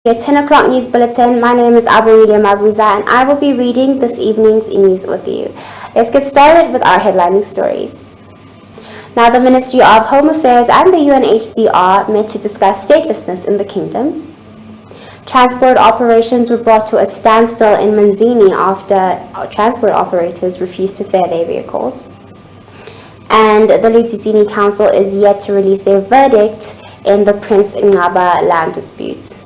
Your 10 o'clock news bulletin. My name is Abuida Mabuza and I will be reading this evening's news with you. Let's get started with our headlining stories. Now, the Ministry of Home Affairs and the UNHCR met to discuss statelessness in the kingdom. Transport operations were brought to a standstill in Manzini after transport operators refused to fare their vehicles. And the BULLETIN Council is yet to release their verdict in the Prince Ngaba land dispute.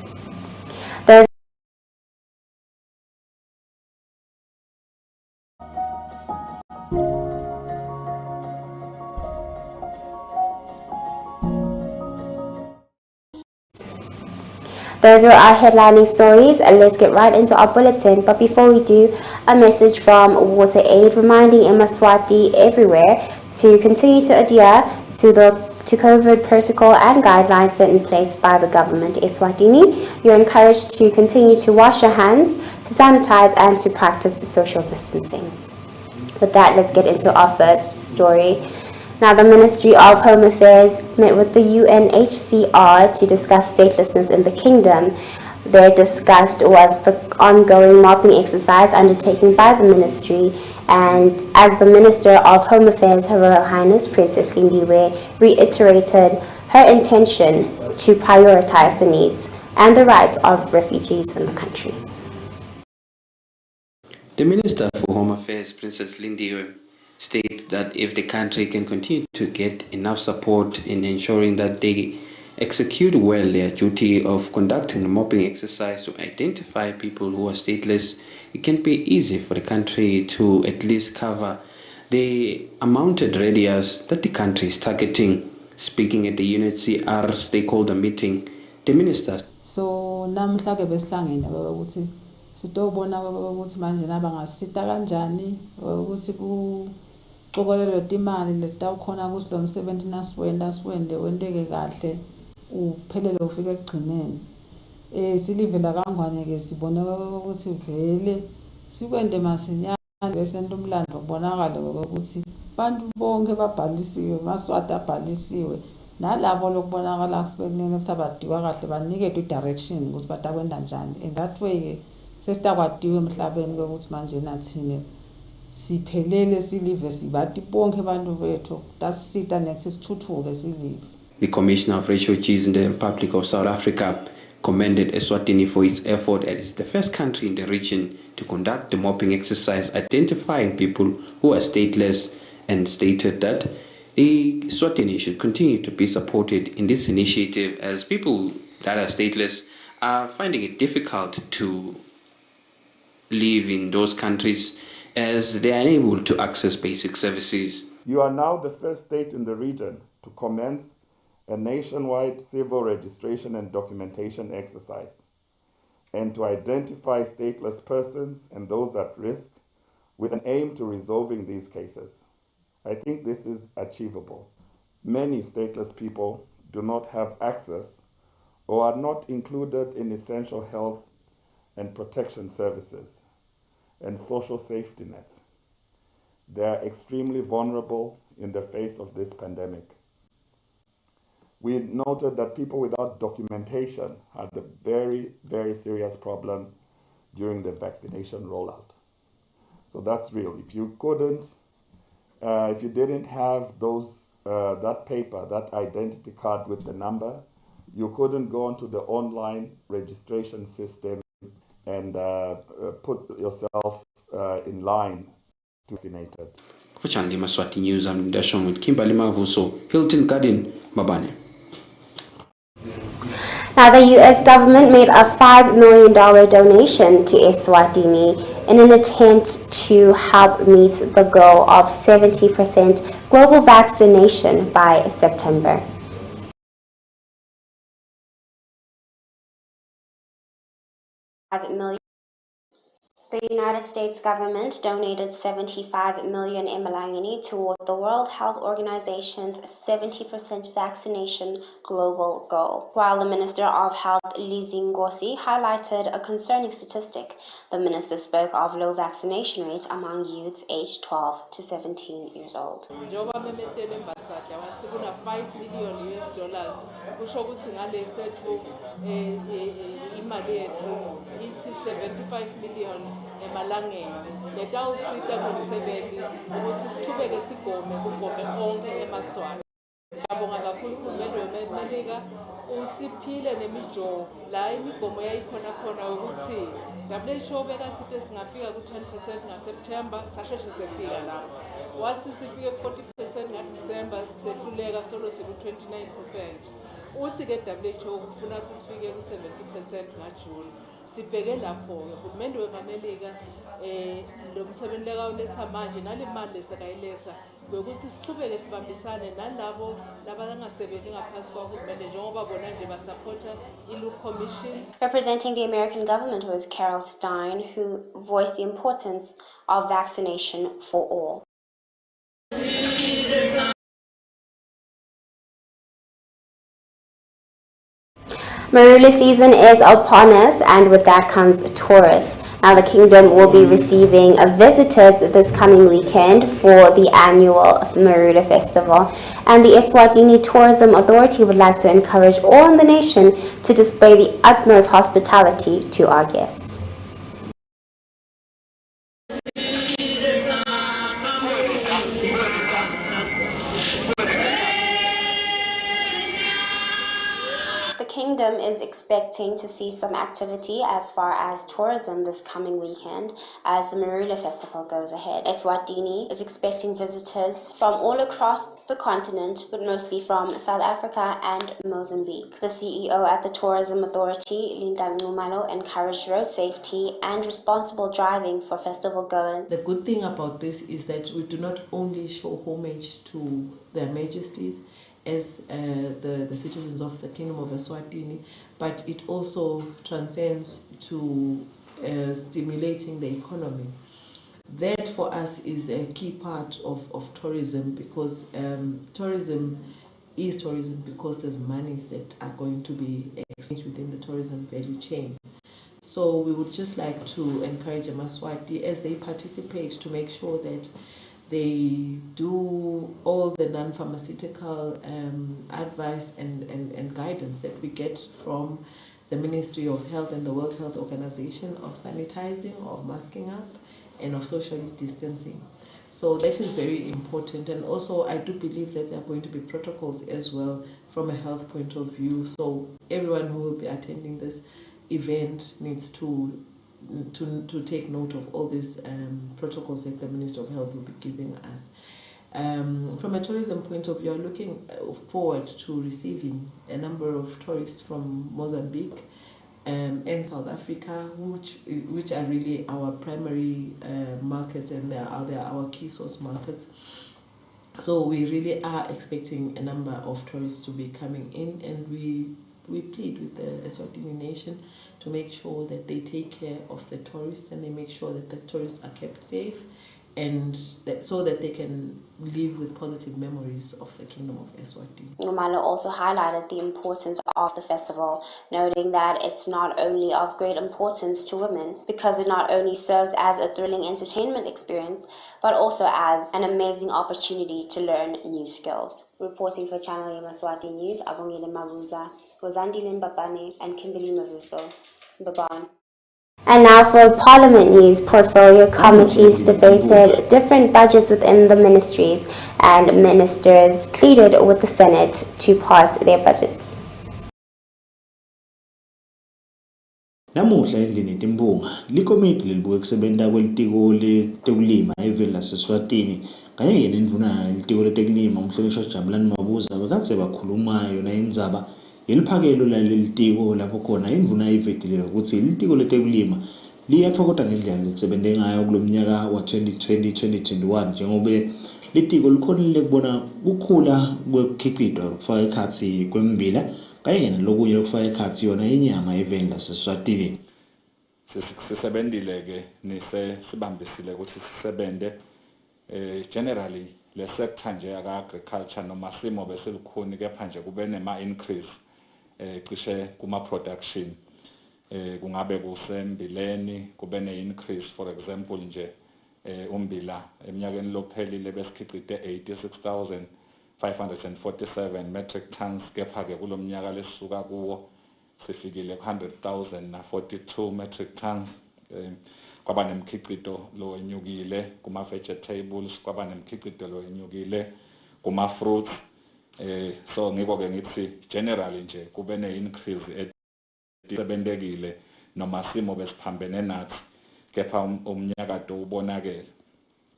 Those are our headlining stories, and let's get right into our bulletin. But before we do, a message from WaterAid reminding Yemaswati everywhere to continue to adhere to COVID protocol and guidelines set in place by the government. ESWATINI, you're encouraged to continue to wash your hands, to sanitize, and to practice social distancing. With that, let's get into our first story. Now, the Ministry of Home Affairs met with the UNHCR to discuss statelessness in the kingdom. There discussed was the ongoing mopping exercise undertaken by the ministry, and as the Minister of Home Affairs, Her Royal Highness Princess Lindiwe, reiterated her intention to prioritize the needs and the rights of refugees in the country. The Minister for Home Affairs, Princess Lindiwe, states that if the country can continue to get enough support in ensuring that they execute well their duty of conducting a mopping exercise to identify people who are stateless, it can be easy for the country to at least cover the amounted radius that the country is targeting. Speaking at the UNHCR stakeholder meeting, the minister. So namhla ke besihlangene ukuthi sitobona ukuthi manje nabangasita kanjani ukuthi kuqokelelwe imali letawukhona ukuthi lo msebenzi wendeke kahle uphelele ufike ekugcineni. Silivela kangwane ke sibone ukuthi vele sikwende masinyane lesento umlando ubonakala ukuthi abantu bonke babhalisiwe, Maswati abhalisiwe, nalabo lokubonakala kufanele kusabadiwa kahle baniketwe direction ukuthi batakwenda njani. And that way sesitakwadiwe emhlabeni ukuthi manje nathine siphelele silive sibati bonke abantu bethu tasita next sithuthuke silive. The Commissioner of Refugees in the Republic of South Africa commended Eswatini for its effort as it's the first country in the region to conduct the mopping exercise identifying people who are stateless, and stated that Eswatini should continue to be supported in this initiative as people that are stateless are finding it difficult to live in those countries as they are unable to access basic services. You are now the first state in the region to commence a nationwide civil registration and documentation exercise, and to identify stateless persons and those at risk with an aim to resolving these cases. I think this is achievable. Many stateless people do not have access or are not included in essential health and protection services and social safety nets. They are extremely vulnerable in the face of this pandemic. We noted that people without documentation had a very, very serious problem during the vaccination rollout. So that's real. If you couldn't, if you didn't have that paper, that identity card with the number, you couldn't go onto the online registration system and put yourself in line to be vaccinated. For Channel Yemaswati News, I'm Dashon with Kimberly Mavuso, Hilton Garden, Mabane. Now, the U.S. government made a $5 million donation to Eswatini in an attempt to help meet the goal of 70% global vaccination by September. The United States government donated 75 million emalangeni toward the World Health Organization's 70% vaccination global goal. While the Minister of Health, Ngozi, highlighted a concerning statistic, the minister spoke of low vaccination rates among youths aged 12 to 17 years old. $5 million kusho ukuthi ngale sethu imali yethu ithi 75 million emalangeni letawusita kumsebenti ukuthi sichubeke sigome kugome konke emaswati. Ngiyabonga kakhulu uhulumende weMelika usiphile nemijovo la imigomo yayikhona khona ukuthi WHO bekasithi singafika ku-10% ngaSeptember sasheshe sefika lapho. Wathi sifike ku-40% ngaDisemba sehluleka solo siku-29%. Uthi-ke WHO kufuna sifike ku-70% ngaJuni. Sibheke lapho-ke uhulumende weMelika lo msebenzi lekawuletha manje nale mali lesekayiletha ukuthi sichubeke sibambisane nalabo labangasebenzi ngaphansi kwahulumende njengoba bona nje basupporta i-Loop Commission. Representing the American government was Carol Stein, who voiced the importance of vaccination for all. Marula season is upon us, and with that comes tourists. Now the kingdom will be receiving visitors this coming weekend for the annual Marula festival, and the ESWATINI Tourism Authority would like to encourage all in the nation to display the utmost hospitality to our guests. The kingdom is expecting to see some activity as far as tourism this coming weekend as the Marula Festival goes ahead. Eswatini is expecting visitors from all across the continent, but mostly from South Africa and Mozambique. The CEO at the Tourism Authority, Linda Ngumalo, encouraged road safety and responsible driving for festival goers. The good thing about this is that we do not only show homage to their majesties as the citizens of the Kingdom of Eswatini, but it also transcends to stimulating the economy. That for us is a key part of tourism, because tourism is tourism because there's monies that are going to be exchanged within the tourism value chain. So we would just like to encourage Yemaswati as they participate to make sure that they do all the non-pharmaceutical advice and guidance that we get from the Ministry of Health and the World Health Organization of sanitizing, of masking up, and of social distancing. So that is very important. And also I do believe that there are going to be protocols as well from a health point of view. So everyone who will be attending this event needs to take note of all these protocols that the Minister of Health will be giving us. From a tourism point of view, we are looking forward to receiving a number of tourists from Mozambique and South Africa, which are really our primary markets, and they are our key source markets. So we really are expecting a number of tourists to be coming in, and we plead with the Eswatini nation to make sure that they take care of the tourists and they make sure that the tourists are kept safe, and so that they can live with positive memories of the Kingdom of Eswatini. Ngumalo also highlighted the importance of the festival, noting that it's not only of great importance to women because it not only serves as a thrilling entertainment experience, but also as an amazing opportunity to learn new skills. Reporting for Channel Yemaswati News, Abongile Mabuza, Wazandile Mbabane, and Kimberly Mavuso. Baban. And now for Parliament news, portfolio committees debated different budgets within the ministries, and ministers pleaded with the Senate to pass their budgets. Namuhla endlini Timpunga, likomiti lelibuke kusebenta kwelitiko letekulima eveni laseSwatini kanye yena indvuna litiko letekulima umhlonishwa Jabulani Mabuza bekadze bakhuluma yona indzaba yeliphakelo lalelitiko lapho khona indvuna ivetile ukuthi ilitiko letekulima liyatfokota ngendlela lisebente ngayo kulomnyaka wa 2020-2021 njengobe litiko likhonile kubona kukhula kwekukhicitwa kufaka ekhatsi kwemmbila kanye nalokunye lokufaka ekhatsi yona inyama eveni laseSwatini. Sisebentile ke sibambisile ukuthi sisebente generally le sector nje yaka agriculture noma simo beselikhuni kepha nje kube nema increase cishe kuma production kungabe kusembileni kube ne increase, for example nje umbila eminyakeni lophelile besikhicite 86,547 metric tons, kepha ke kulomnyaka lesisuka kuwo sifikile ku-100,000 na-42 metric tons. Kwaba nemikhiqido lo enyukile kuma-vegetables, kwaba nemikhiqido lo enyukile kuma-fruits. So ngiko-ke ngithi generally nje kube ne-increase esebentekile noma simo besiphambene nathi, kepha umnyakato ubonakele.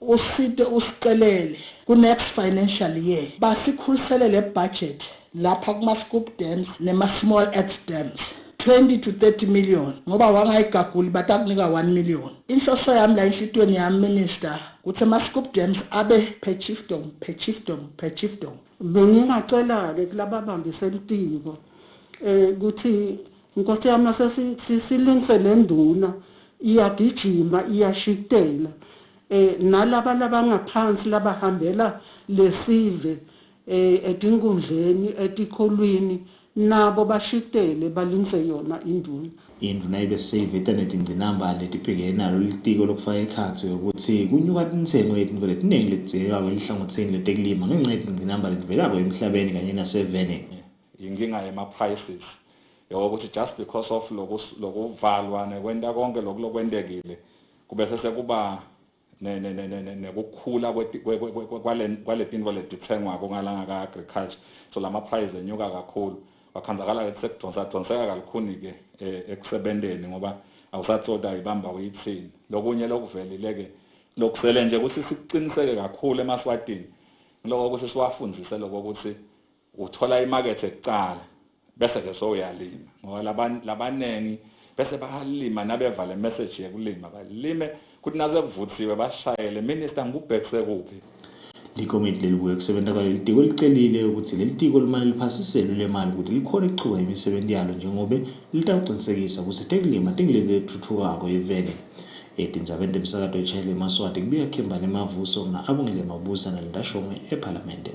Usite usicelele ku-next financial year basikhulisele le budget lapha kuma-scoop dams nema-small earth dams 20 to 30 million ngoba wangayigaguli batakunika 1 million. Inhloso yami la enhlitweni yami minister kuthi ama-scoop dams abe per chiefdom. Bengingacela-ke kulaba bambisela intiko ukuthi inkosi yami silungise le nduna iyagijima iyashitela nalaba labangaphansi labahambela lesive etinkundleni etikholweni nabo bashitele balungise yona induna. Induna ibeseyiveta netingcinamba letibhekene nalo litiko lokufaka ekhatsi ukuthi kunyuka intengo yetinto letiningi letidzingekako elihlangotsini letekulima ngenxa yetingcinamba letivelako emhlabeni kanye naseveni. Inkinga yema-prices yokuthi just because of lokuvalwa nekwenta konke lokwentekile kube sekuba nekukhula kwaletinto letitsengwako ngalanga ka-agriculture, so lama-price enyuka kakhulu. Wakhandzakala-ke sekudonseka kalukhuni-ke ekusebenteni ngoba awusatsota ibamba uyithini. Lokunye lokuvelile-ke lokusele nje ukuthi sikuqiniseke kakhulu eMaswatini ngiloko ukuthi siwafundise lokho ukuthi uthola imakethe kuqala bese-ke sowuyalima ngoba labanengi bese bayalima nabeva le message yekulima balime kuthi nasekuvuthiwe bashayele minister ngikubhekise kuphi. Likomiti lelibuye kusebenta kwaleli tiko licelile ukuthi leli tiko limane liphasiselwe le mali ukuthi likhona ukuqhuba imisebenti yalo njengobe litawuqinisekisa ukuthi tekulima tingileti lethuthukako eveni. Etindzabeni temsakato echayela eMaswati kubuya Khimbane Mavuso na Abongile Mabuza nalindashongwe ePhalamende.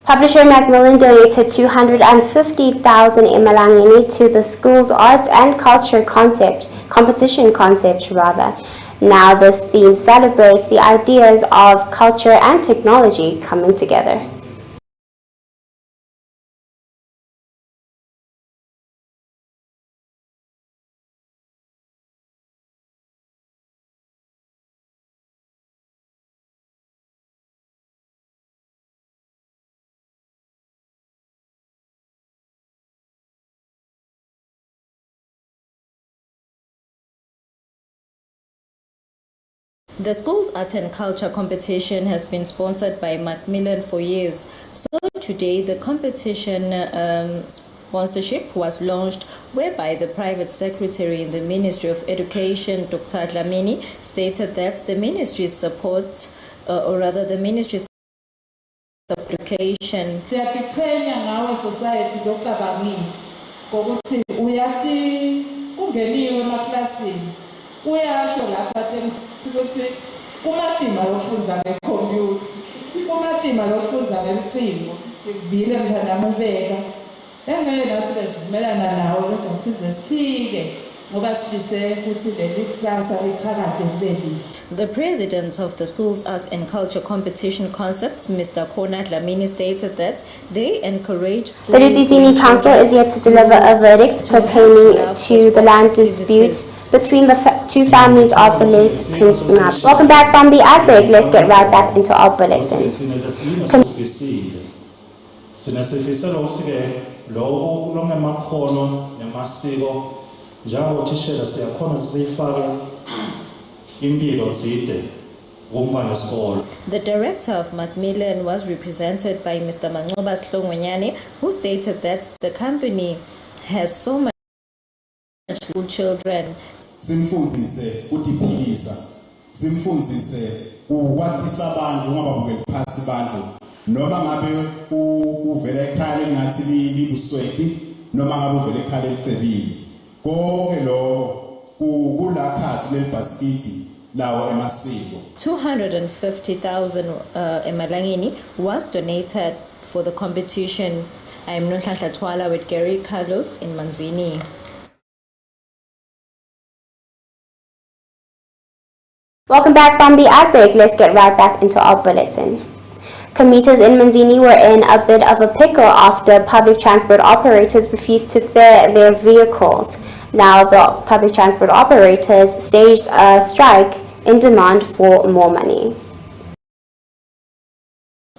Publisher Macmillan donated 250,000 emalangeni to the school's arts and culture competition concept. Now this theme celebrates the ideas of culture and technology coming together. The school's art and culture competition has been sponsored by Macmillan for years. So today the competition sponsorship was launched, whereby the private secretary in the Ministry of Education, Dr. Dlamini, stated that the ministry's support, or rather the ministry's application. Society, Dr. Dlamini, ukuthi uyati ungeniwe emaklasini uyasho lapha ukuthi kumatima lokufunda ngecomputer kumatima lokufunda ngecingo sikubile mntana ubeka engeke nasibezimelana nawo ukuthi asize sifike ngoba sifise ukuthi leli kusasa liqhakade libeli. The president of the school's arts and culture competition concept, Mr. Kona Dlamini, stated that they encourage schools. The Lutitini Council is yet to deliver a verdict pertaining to the land dispute between the two families of the late Prince Ngab. Welcome back from the ad break. Let's get right back into our bulletin. The director of Macmillan was represented by Mr. Mangoba Slongwenyane, who stated that the company has so much good children. Simfundzise kutiphilisa, simfundzise ukwatisa abantu ngababukeli phasi abantu noma ngabe uvela ekhaya ngathi libusweti noma ngabe uvela ekhaya licebile konke lokho kulakhathi lelibhasikidi lawo emasiko. 250,000 emalangeni was donated for the competition. I am Nonhlanhla Twala with Gary Carlos in Manzini. Welcome back from the ad break. Let's get right back into our bulletin. Commuters in Manzini were in a bit of a pickle after public transport operators refused to fare their vehicles. Now the public transport operators staged a strike in demand for more money.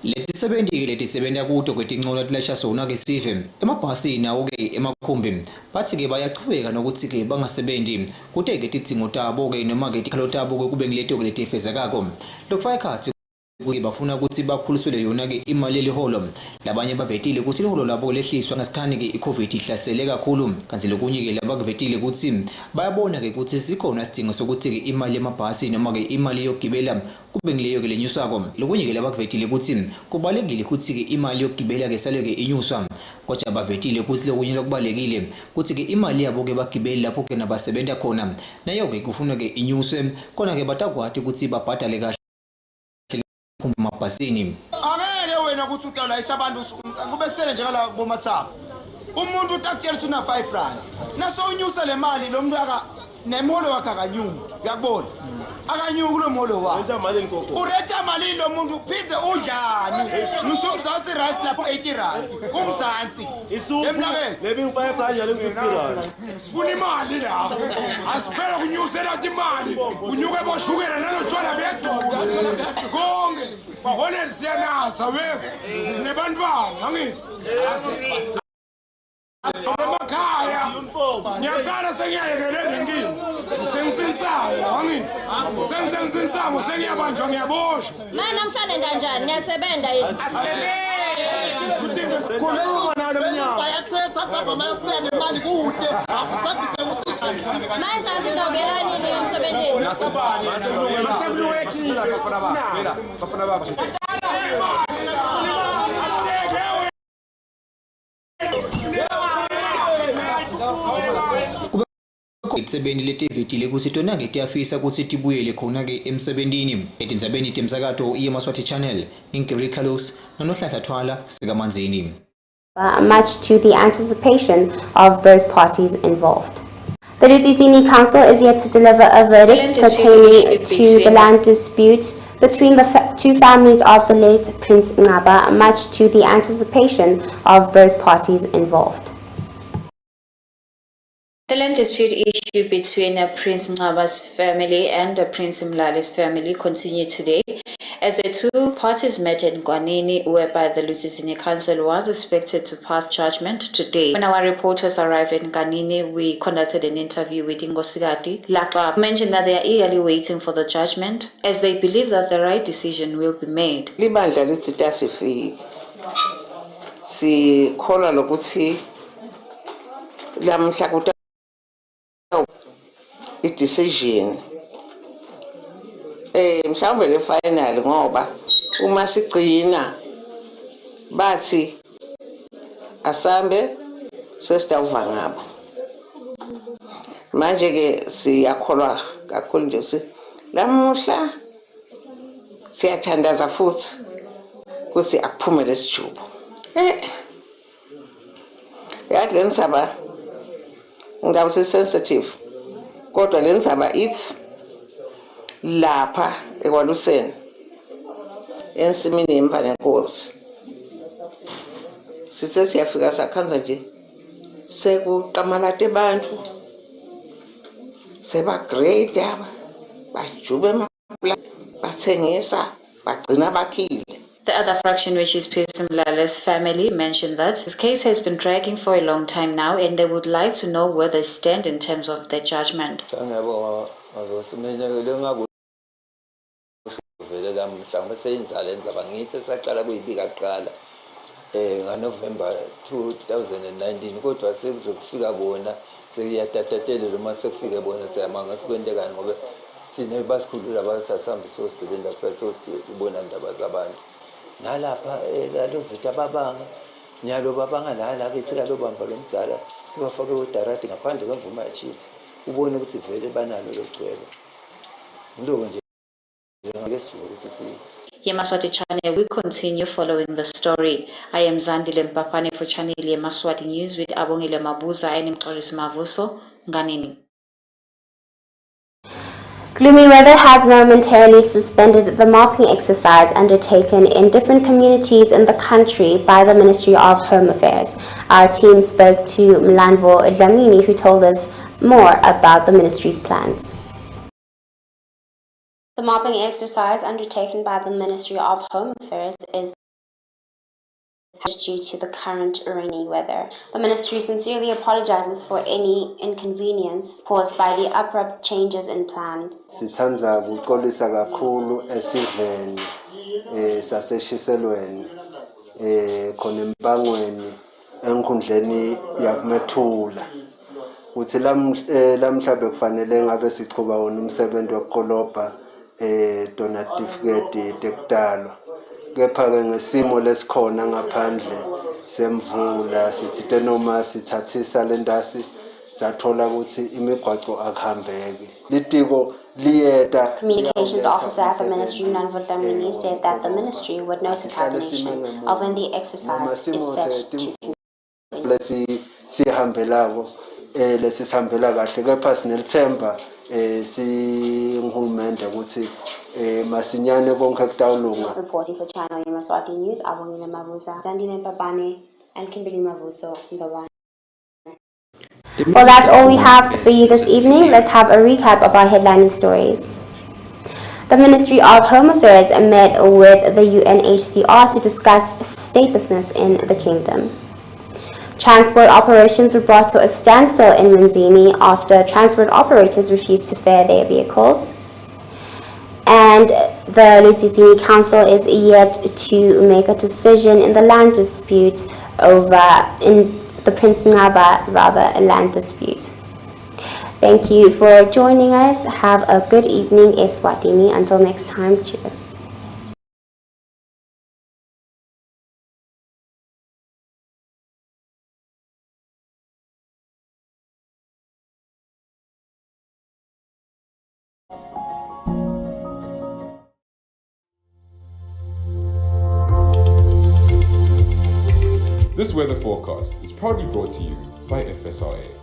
Letisebenza kuto kwetincola tilesha sona ke sive emabhasini awuke emakhumbi bathi ke bayachubeka nokuthi ke bangasebenzi kuteke tidzingo tabo ke noma ke tikhalo tabo ke kube ngileto ke letifezekako lokufaka ikhathi kuye bafuna ukuthi bakhuliswe yona ke imali eliholo labanye bavetile ukuthi iholo labo lehliswa ngasikhani ke iCovid ihlasele kakhulu kanti lokunye ke labakuvetile ukuthi bayabona ke ukuthi sikhona isidingo sokuthi ke imali emabhasi noma ke imali yokugibela kube ngileyo ke lenyusako lokunye ke labakuvetile ukuthi kubalekile ukuthi ke imali yokugibela ke sale ke inyuswa kodwa bavetile ukuthi lokunye lokubalekile ukuthi ke imali yabo ke bagibeli lapho ke nabasebenza khona nayo ke kufuna ke inyuswe kona ke batakwati ukuthi babhadale kahle mabhasini. Angeke wena ukuthi uqalayisha abantu kube kusele nje kala bomathapha. Umuntu utakutshela una 5 rand. Naso unyusa le mali lo muntu aka nemolo wakhe akanyuki. Uyakubona? Akanyuki kulo molo wakhe. Urenta mali nkoko. Urenta mali lo muntu uphize udlani. Ngisho umzansi rice lapho 80 rand. Umzansi. Emnakeni. Maybe u5 rand yalo 50 rand. Sifuna imali la. Asiphela kunyusela imali. Unyuke boshukela nalotshwala beyaduka. Konke. Bahone siyanatha wethu. Sinebantwana angithi. Emakhaya. Ngiyaqala sengiyayekelele inkingi. Sengisinsayo angithi. Sengisinsayo sengiyabanjwa ngiyaboshwa. Manje namhlanje kanjani? Niyasebenza yini? Bayathetha manje sibeke imali kude. Afuthambise usisi. Manje cha sizobeka nini emsebenzini? lelisebenti letivitile kutsi tona-ke tiyafisa kutsi tibuyele khona-ke emsebentini etindzabeni temsakato Yemaswati channel Inkiri Carlos nonohlahla thwala sikamanzini. Much to the anticipation of both parties involved. The BULLETIN Council is yet to deliver a verdict pertaining to the land dispute between the two families of the late Prince Ngaba, much to the anticipation of both parties involved. The land dispute issue between Prince Ngaba's family and Prince Mlale's family continued today as the two parties met in Gwanini, whereby the BULLETIN Council was expected to pass judgment today. When our reporters arrived in Gwanini, we conducted an interview with Yemaswati, who mentioned that they are eagerly waiting for the judgment as they believe that the right decision will be made. Decision mhlawumbe le final ngoba uma sigcina bathi asambe sesitawuva ngabo manje ke siyakholwa kakhulu nje ukuthi lamuhla siyathandaza futhi ukuthi akuphume lesijubo yathi le ndzaba ngidaba sensitive kodwa le ndzaba ithi lapha ekwaluseni ensimini yempane nkosi sithe siyafika sakhanza nje sekuqamalate abantu sebagrade aba bajube bathengisa bagcina bakhile. The other fraction, which is Prince Mlale's family, mentioned that his case has been dragging for a long time now and they would like to know where they stand in terms of their judgment. November 2019 kodwa sekuzofika bona sekuyatatatele noma sekufike bona siyamanga sikwendekani ngoba sine basikhulula abasasambi sosebenza phezulu ubona indaba zabantu nalapha kalozitha babanga nyalo babanga la ke sika lobamba lomdzala sibafake udarati ngaphandle kwemvume ya chief ubone ukuthi vele banalo lochwebo ndoko nje ngesizulu ukuthi Yemaswati channel, we continue following the story. I am Zandile Mpapane for channel Yemaswati News with Abongile Mabuza and Mxolisi Mavuso, Nganini. Gloomy weather has momentarily suspended the mopping exercise undertaken in different communities in the country by the Ministry of Home Affairs. Our team spoke to Mlanvo Dlamini, who told us more about the ministry's plans. The mopping exercise undertaken by the Ministry of Home Affairs is due to the current rainy weather. The ministry sincerely apologizes for any inconvenience caused by the abrupt changes in plans. Sithandza ukuxolisa kakhulu esiveni saseshiselweni khona empangweni enkhundleni yakumethula uthi lamhla bekufanele ngabe sichuba wona umsebenzi wokukolobha donatifikethi tekudalwa kepha-ke ngesimo lesikhona ngaphandle semvula sithi noma sithathisa le ndasi sathola ukuthi imigwaco akuhambeki litiko liyeta. Communications officer at the ministry, Mlanvo Dlamini, said that the ministry would notify the nation of when the exercise is set to. Sihambelako lesihambela kahle kepha sinelithemba singihulumende ukuthi masinyane konke kutawulunga. Reporting for channel Yemaswati News, Abongile Mabuza, Zandile Mpapane, and Kimberly Mavuso, the one. Well, that's all we have for you this evening. Let's have a recap of our headlining stories. The Ministry of Home Affairs met with the UNHCR to discuss statelessness in the kingdom. Transport operations were brought to a standstill in Manzini after transport operators refused to fare their vehicles. And the BULLETIN Council is yet to make a decision in the land dispute in the Prince Ngaba land dispute. Thank you for joining us. Have a good evening, ESWATINI. Until next time, cheers. This weather forecast is proudly brought to you by FSRA.